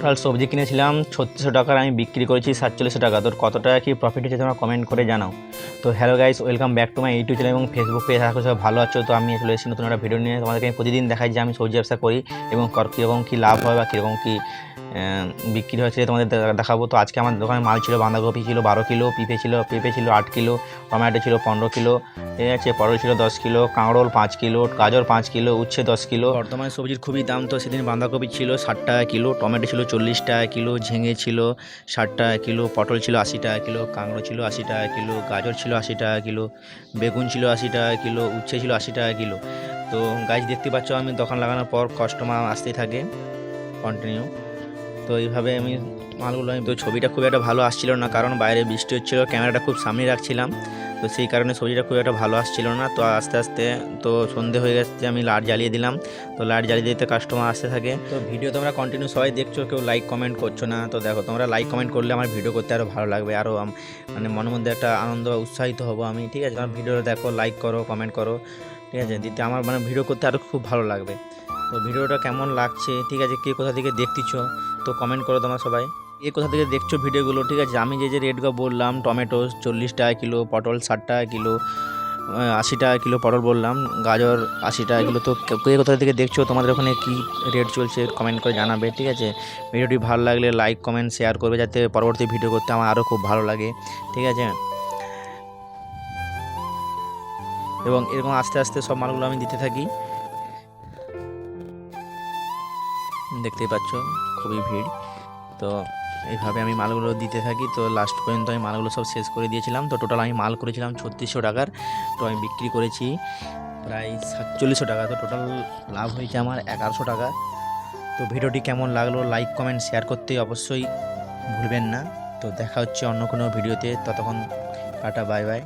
Total সবজি কিনেছিলাম 3600 টাকার, আমি বিক্রি করেছি 4700 টাকা। তোর কত টাকা কি প্রফিট হচ্ছে তোমরা কমেন্ট করে জানাও। তো hello guys, welcome back to my YouTube channel এবং ফেসবুক পেজ। আশা করি সবাই ভালো আছো। তো আমি চলে এসেছি নতুন একটা ভিডিও নিয়ে। তোমাদেরকে আমি প্রতিদিন দেখাই যে আমি সবজি ব্যবসা করি এবং কীরকম কী লাভ হয় বা কীরকম কী বিক্রি হয়েছে তোমাদের দেখাবো। তো আজকে আমার দোকানে মাল ছিল, বাঁধাকপি ছিল 12 কিলো, পেঁপে ছিল 8 কিলো, টমেটো ছিল 15 কিলো, ঠিক আছে, পটল ছিল 10 কিলো, কাঁকরোল 5 কিলো, গাজর 5 কিলো, উচ্ছে 10 কিলো। বর্তমানে সবজির খুবই দাম। তো সেদিন বাঁধাকপি ছিল 60 টাকা কিলো, টমেটো ছিল 40 টাকা কিলো, ঝিঙে ছিল 60 টাকা কিলো, পটল ছিল 80 টাকা কিলো, কাঁকরোল ছিল 80 টাকা কিলো, গাজর ছিল 80 টাকা কিলো, বেগুন ছিল 80 টাকা কিলো, উচ্ছে ছিল 80 টাকা কিলো। তো গাছ দেখতে পাচ্ছ, আমি দোকান লাগানোর পর কাস্টমার আসতেই থাকে কন্টিনিউ। তো এইভাবে আমি মালগুলো, তো ছবিটা খুব একটা ভালো আসছিল না, কারণ বাইরে বৃষ্টি হচ্ছিল, ক্যামেরাটা খুব সামনে রাখছিলাম, তো সেই কারণে ছবিটা খুব একটা ভালো আসছিল না। তো আস্তে আস্তে তো সন্ধে হয়ে গেছে, আমি লাইট জ্বালিয়ে দিলাম। তো লাইট জ্বালিয়ে দিতে কাস্টমার আসতে থাকে। তো ভিডিও তোমরা কন্টিনিউ সবাই দেখছো, কেউ লাইক কমেন্ট করছো না। তো দেখো, তোমরা লাইক কমেন্ট করলে আমার ভিডিও করতে আরও ভালো লাগবে, আরও মানে মনের মধ্যে একটা আনন্দ বা উৎসাহিত হবো আমি, ঠিক আছে। তোমার ভিডিওটা দেখো, লাইক করো, কমেন্ট করো, ঠিক আছে, দিতে আমার মানে ভিডিও করতে আরও খুব ভালো লাগবে। তো ভিডিওটা কেমন লাগছে, ঠিক আছে, কে কোথা থেকে দেখতেছো তো কমেন্ট করো তোমরা সবাই, কে কোথা থেকে দেখছো ভিডিওগুলো, ঠিক আছে। আমি যে রেটগুলো বললাম, টমেটো 40 টাকা কিলো, পটল 60 টাকা কিলো, 80 টাকা কিলো পটল বললাম, গাজর 80 টাকা কিলো। তো কে কোথা থেকে দেখছো, তোমাদের ওখানে কী রেট চলছে কমেন্ট করে জানাবে, ঠিক আছে। ভিডিওটি ভালো লাগলে লাইক কমেন্ট শেয়ার করবে, যাতে পরবর্তী ভিডিও করতে আমার আরও খুব ভালো লাগে, ঠিক আছে। এবং এরকম আস্তে আস্তে সব মালগুলো আমি দিতে থাকি, দেখতেই পাচ্ছ খুবই ভিড়। তো এইভাবে আমি মালগুলো দিতে থাকি। তো লাস্ট পর্যন্ত আমি মালগুলো সব শেষ করে দিয়েছিলাম। তো টোটাল আমি মাল করেছিলাম 3600 টাকার, তো আমি বিক্রি করেছি প্রায় 4700 টাকা। তো টোটাল লাভ হয়েছে আমার 1100 টাকা। তো ভিডিওটি কেমন লাগলো, লাইক কমেন্ট শেয়ার করতে অবশ্যই ভুলবেন না। তো দেখা হচ্ছে অন্য কোনো ভিডিওতে, ততক্ষণ টাটা, বাই বাই।